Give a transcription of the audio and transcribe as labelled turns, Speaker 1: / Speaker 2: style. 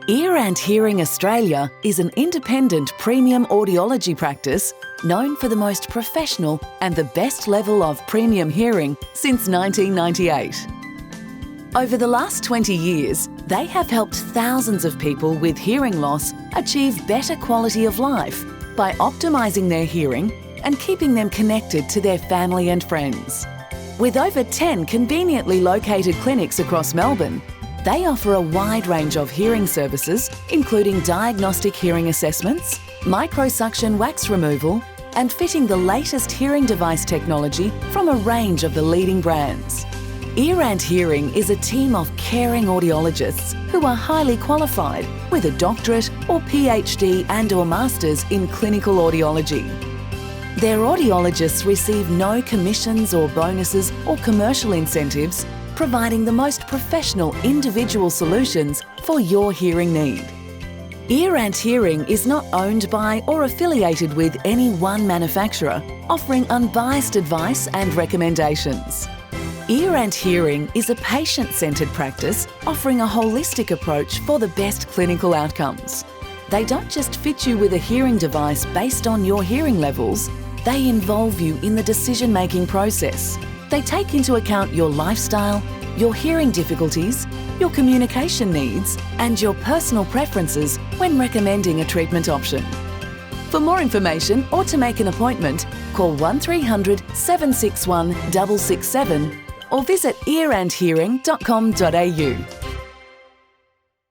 Speaker 1: Ear and Hearing Australia is an independent premium audiology practice known for the most professional and the best level of premium hearing since 1998. Over the last 20 years, they have helped thousands of people with hearing loss achieve better quality of life by optimising their hearing and keeping them connected to their family and friends. With over 10 conveniently located clinics across Melbourne, they offer a wide range of hearing services, including diagnostic hearing assessments, microsuction wax removal, and fitting the latest hearing device technology from a range of the leading brands. Ear and Hearing is a team of caring audiologists who are highly qualified with a doctorate or PhD and/or Masters in clinical audiology. Their audiologists receive no commissions or bonuses or commercial incentives, providing the most professional individual solutions for your hearing need. Ear and Hearing is not owned by or affiliated with any one manufacturer, offering unbiased advice and recommendations. Ear and Hearing is a patient-centred practice offering a holistic approach for the best clinical outcomes. They don't just fit you with a hearing device based on your hearing levels, they involve you in the decision-making process. They take into account your lifestyle, your hearing difficulties, your communication needs, and your personal preferences when recommending a treatment option. For more information or to make an appointment, call 1300 761 667 or visit earandhearing.com.au.